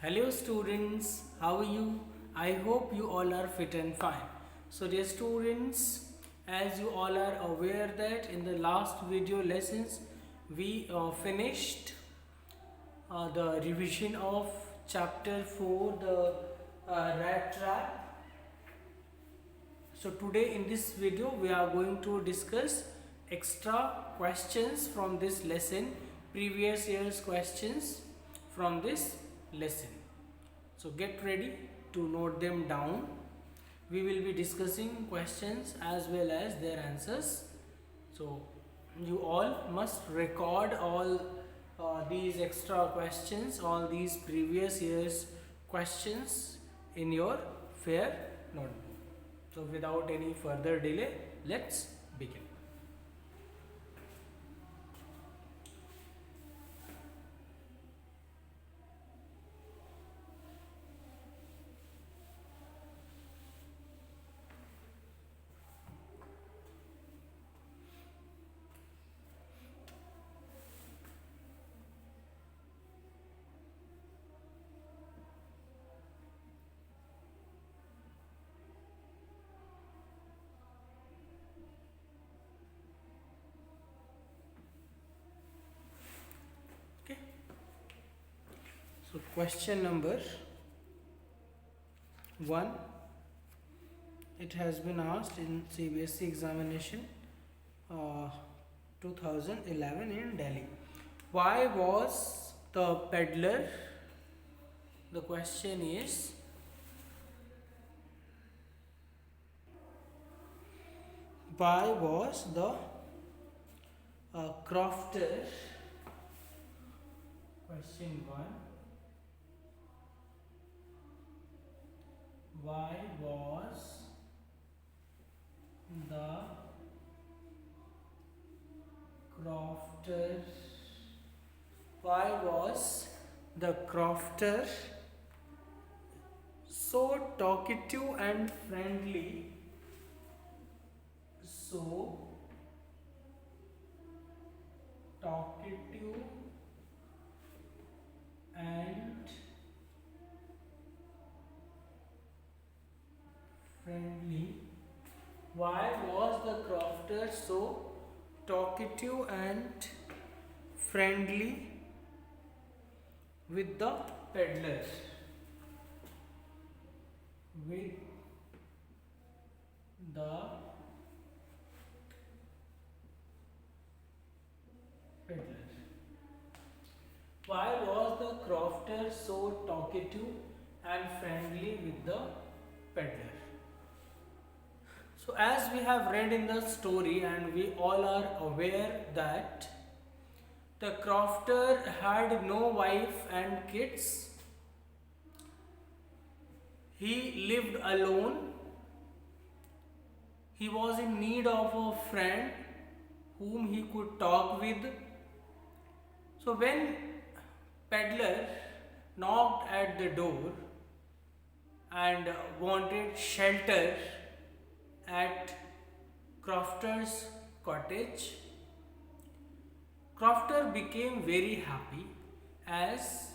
Hello students, how are you? I hope you all are fit and fine. So dear students, as you all are aware that in the last video lessons we finished the revision of chapter 4, the rat trap. So today in this video we are going to discuss extra questions from this lesson, previous year's questions from this lesson. So get ready to note them down. We will be discussing questions as well as their answers. So you all must record all these extra questions, all these previous years questions in your fair notebook. So without any further delay, let's begin. Okay. So question number 1, it has been asked in CBSE examination 2011 in Delhi. Why was the peddler, the question is, why was the crofter, question 1, why was the crofter, why was the crofter so talkative and friendly, so talkative and friendly? Why was the crofter so talkative and friendly with the peddler? With the peddler. Why was the crofter so talkative and friendly with the peddler? So as we have read in the story and we all are aware that the crofter had no wife and kids. He lived alone. He was in need of a friend whom he could talk with. So when peddler knocked at the door and wanted shelter at crofter's cottage, crofter became very happy as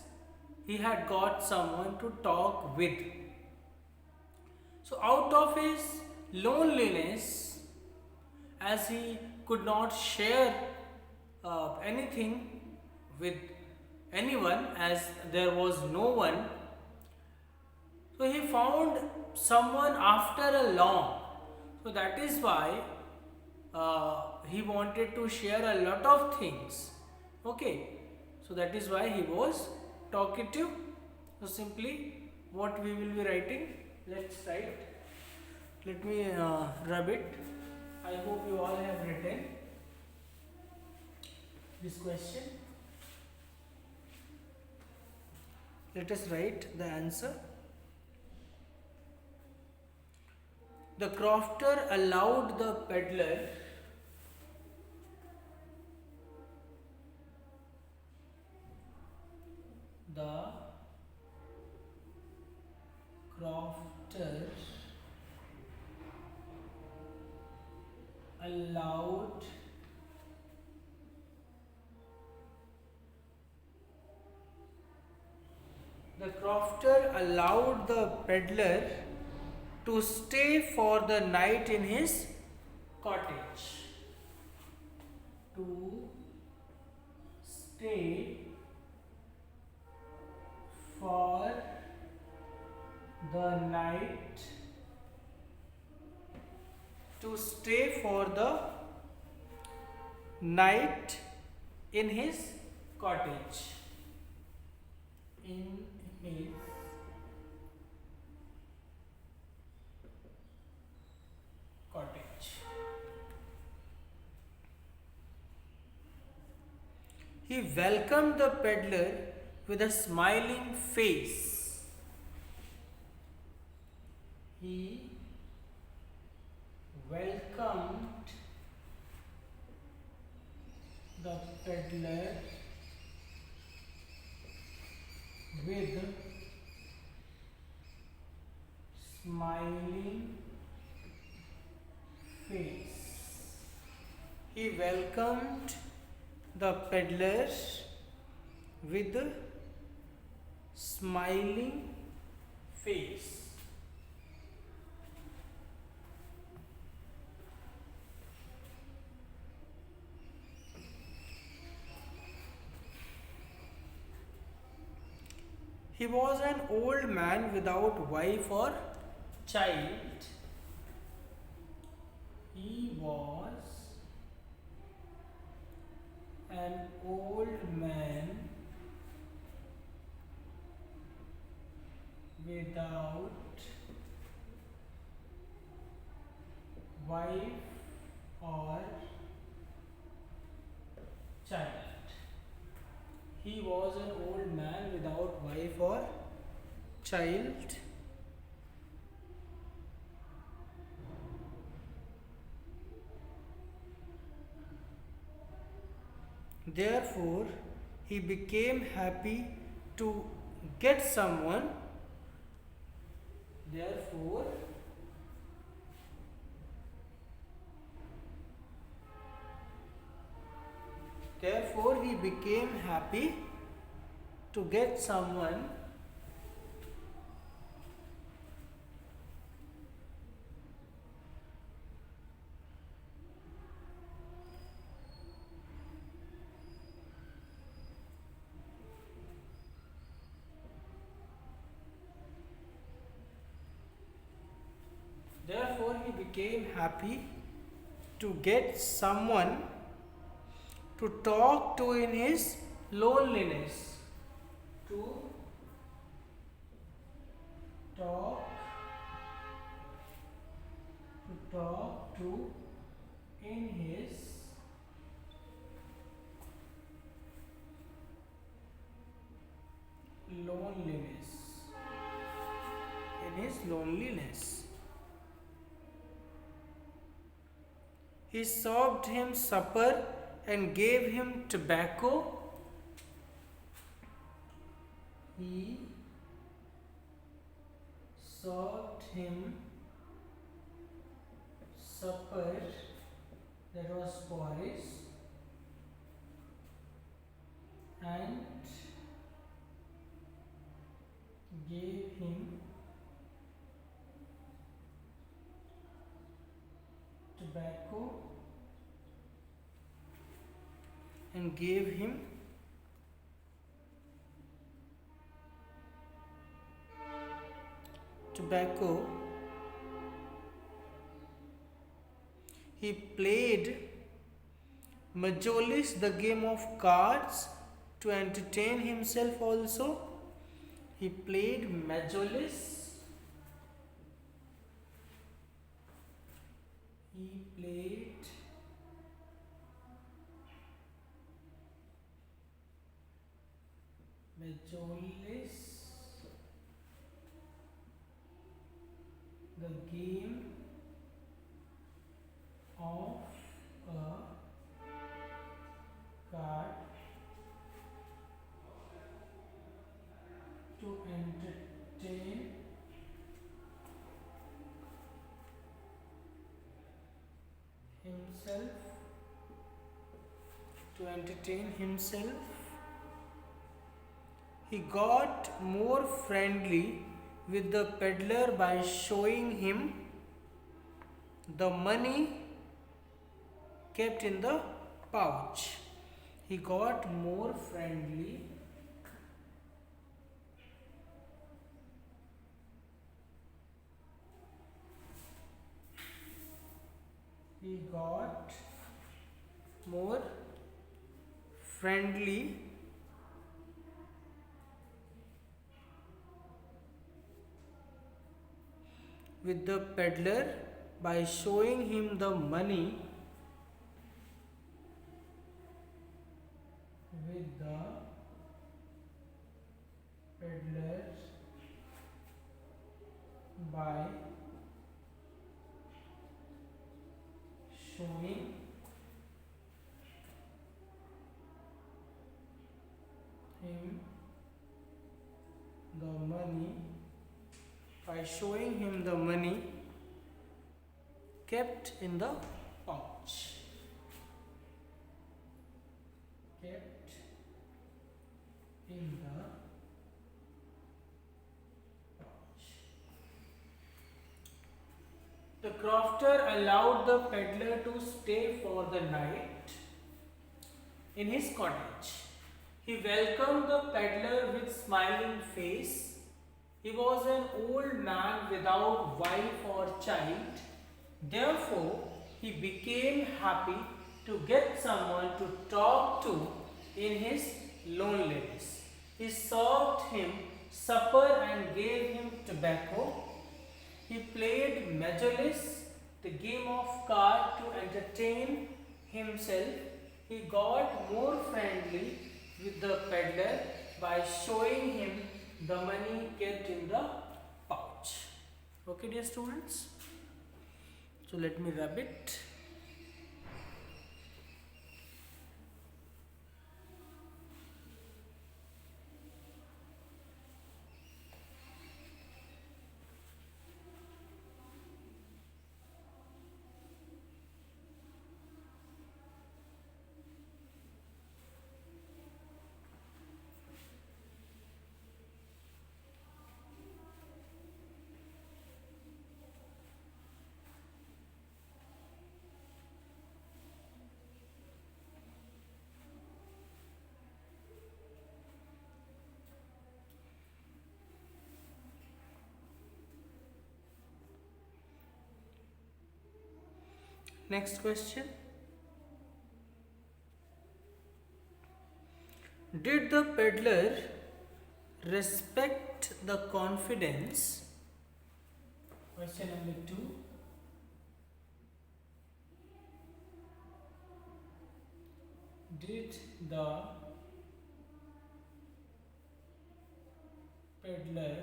he had got someone to talk with. So out of his loneliness, as he could not share anything with anyone, as there was no one, so he found someone after a long. So that is why he wanted to share a lot of things. Okay, so that is why he was talkative. So simply what we will be writing, let's write. Let me rub it. I hope you all have written this question. Let us write the answer. The crofter allowed the peddler the crofter allowed The crofter allowed the peddler to stay for the night in his cottage. To stay for the night. To stay for the night in his cottage. In his cottage. He welcomed the peddler with a smiling face. He welcomed the peddler with smiling face. He welcomed the peddler with smiling face. He was an old man without wife or child. He was an old man without wife or child. He was an old man without wife or child. Therefore, he became happy to get someone. Therefore, he became happy to get someone Therefore, he became happy to get someone to talk to in his loneliness. To talk to in his loneliness. In his loneliness. He served him supper and gave him tobacco. He served him supper, that was porridge, and gave him tobacco and gave him tobacco. He played Majolis, the game of cards, to entertain himself also. He played Majolis. He played Majolis, the game of a card, to entertain himself. He got more friendly with the peddler by showing him the money kept in the pouch. He got more friendly he got more friendly with the peddler by showing him the money with the peddler by showing him the money kept in the pouch. Kept in the pouch. The crofter allowed the peddler to stay for the night in his cottage. He welcomed the peddler with smiling face. He was an old man without wife or child. Therefore, he became happy to get someone to talk to in his loneliness. He served him supper and gave him tobacco. He played Majlis, the game of card, to entertain himself. He got more friendly with the peddler by showing him the money kept in the pouch. Okay, dear students? So let me rub it. Next question. Did the peddler respect the confidence? Question number 2. Did the peddler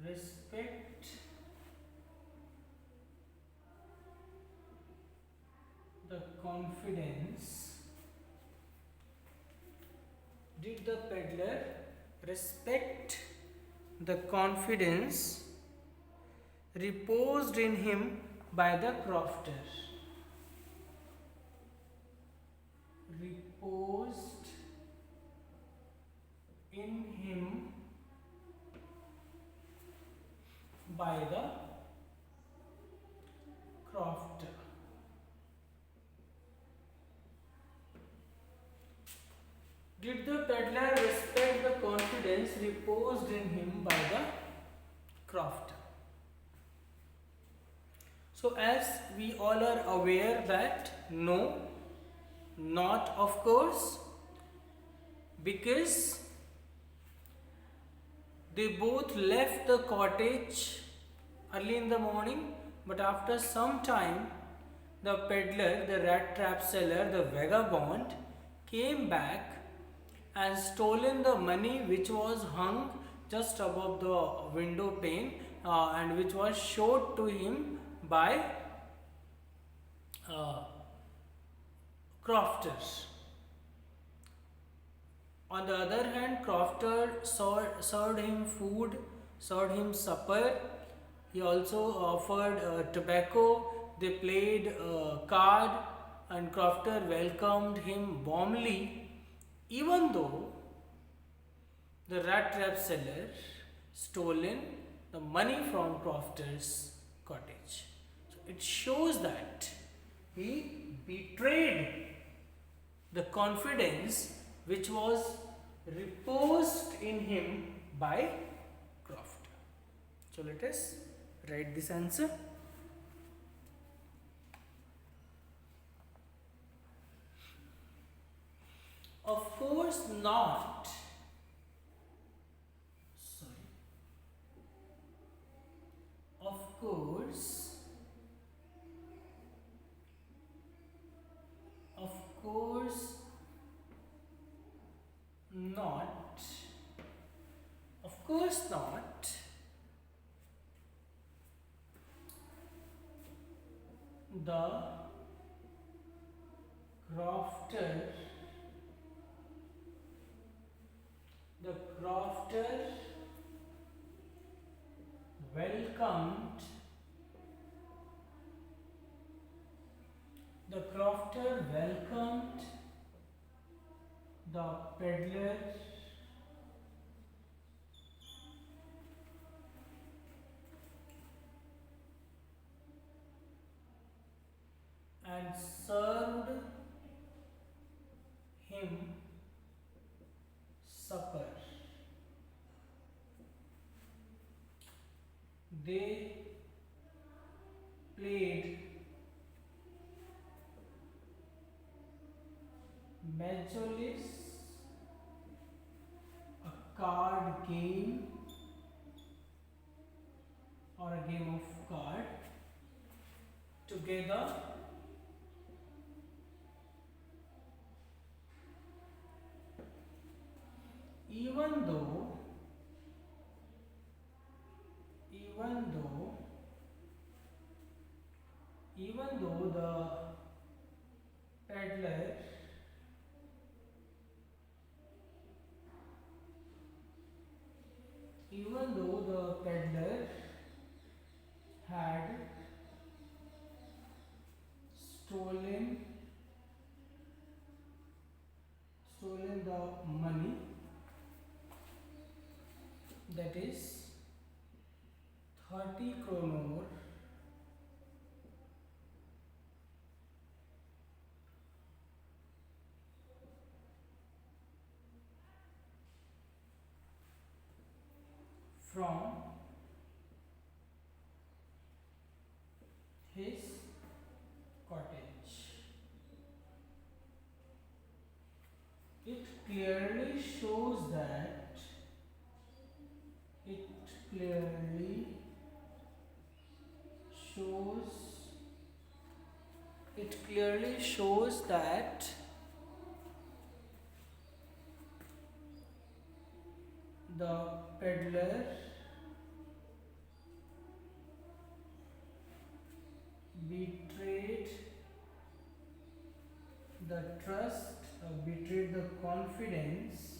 respect the confidence? Did the peddler respect the confidence reposed in him by the crofter? Reposed in him by the crofter. Did the peddler respect the confidence reposed in him by the crofter? So as we all are aware that no, not of course, because they both left the cottage early in the morning, but after some time the peddler, the rat trap seller, the vagabond came back and stolen the money which was hung just above the window pane and which was showed to him by crofters. On the other hand, crofter served him food, served him supper. He also offered tobacco. They played card, and crofter welcomed him warmly. even though the rat trap seller stolen the money from Crofter's cottage. So it shows that he betrayed the confidence which was reposed in him by Crofter. So let us write this answer. Of course not. Sorry. Of course. Of course not. Of course not. The crofter welcomed the peddler and served him supper. They played Majolis, a card game or a game of card together. Even though the peddler had stolen the money, that is 30 kronor from his cottage. It clearly shows that the peddler betrayed the trust, betrayed the confidence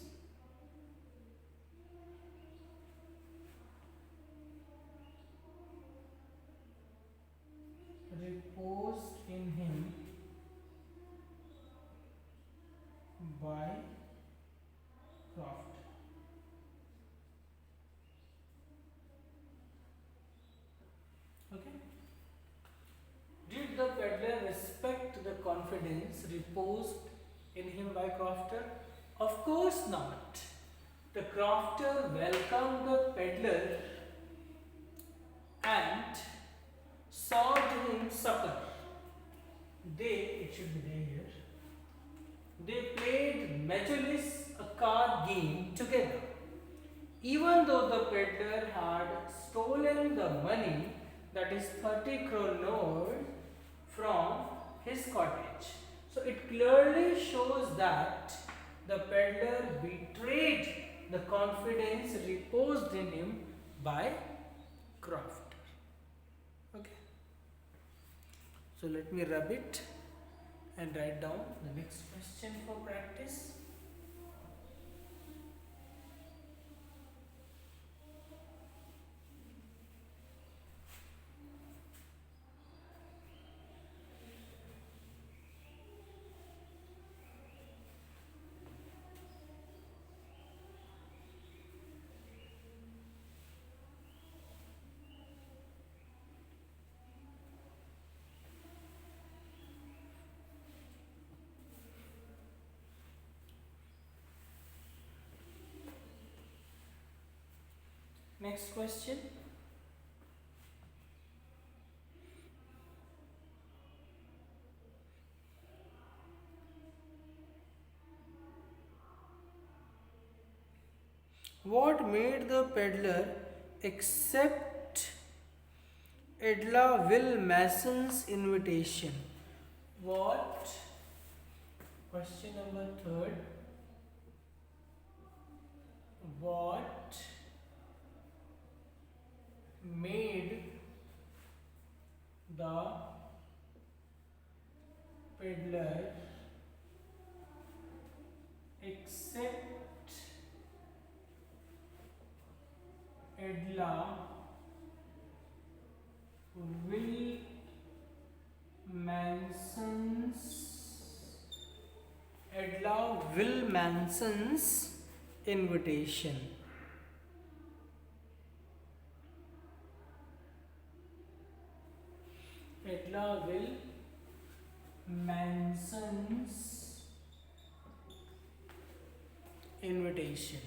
reposed in him by Croft. Okay. Did the peddler respect the confidence reposed in him by Crofter? Of course not. The Crofter welcomed the peddler and served him supper. It should be there here. They played Majolis, a card game, together. Even though the peddler had stolen the money, that is 30 kronor, from his cottage. So it clearly shows that the peddler betrayed the confidence reposed in him by Crofter. Okay. So let me rub it and write down the next question for practice. Next question. What made the peddler accept Edla Will Mason's invitation? What? Question number third. What made the peddler accept Edla Will Manson's invitation? Edla Will Manson's invitation.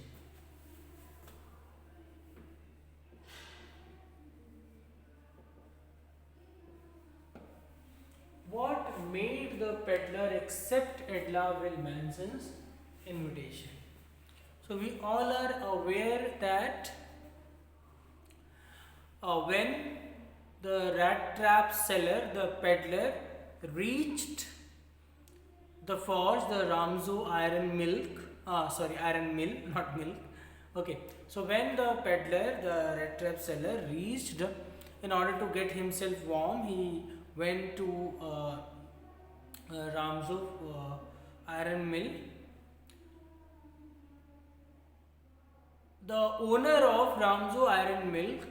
What made the peddler accept Edla Will Manson's invitation? So we all are aware that when the rat trap seller, the peddler, reached the forge, the Ramzo iron mill, not milk. Okay, so when the peddler, the rat trap seller, reached, in order to get himself warm, he went to Ramzo iron mill. The owner of Ramzo Iron Milk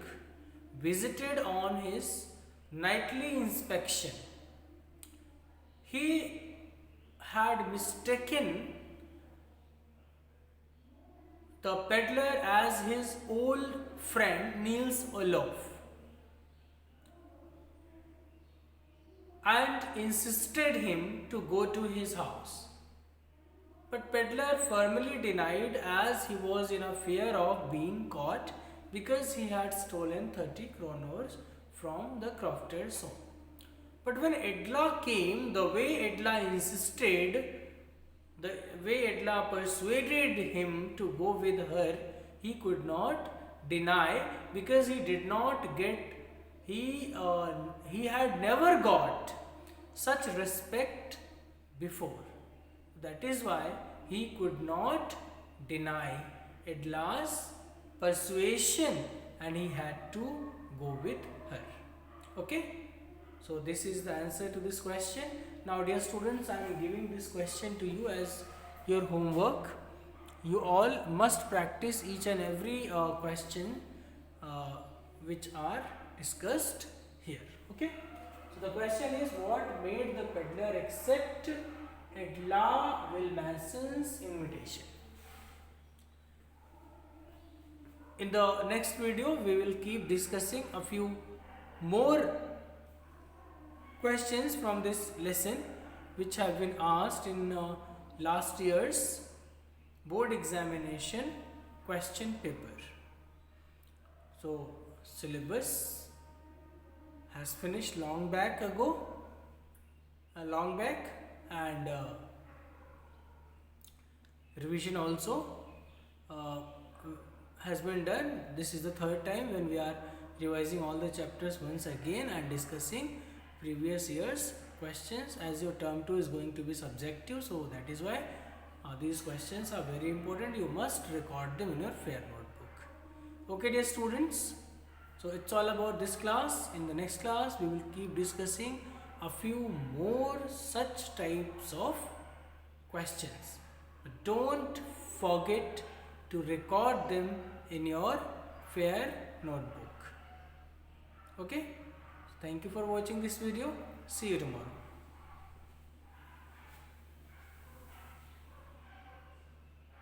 visited on his nightly inspection. He had mistaken the peddler as his old friend Niels Olof and insisted him to go to his house. But peddler firmly denied, as he was in a fear of being caught because he had stolen 30 kronors from the crofter's home. But when Edla came, the way Edla insisted, the way Edla persuaded him to go with her, he could not deny, because he did not get, he had never got such respect before. That is why he could not deny Edla's persuasion and he had to go with her. Okay? So this is the answer to this question. Now dear students, I am giving this question to you as your homework. You all must practice each and every question which are discussed here. Okay? So the question is, what made the peddler accept Edla Will Manson's invitation? In the next video, we will keep discussing a few more questions from this lesson which have been asked in last year's board examination question paper. So syllabus has finished long back, and revision also has been done. This is the third time when we are revising all the chapters once again and discussing previous year's questions, as your term 2 is going to be subjective, so that is why these questions are very important. You must record them in your fair notebook. Okay dear students, so it's all about this class. In the next class we will keep discussing a few more such types of questions. But don't forget to record them in your fair notebook. Okay? Thank you for watching this video. See you tomorrow.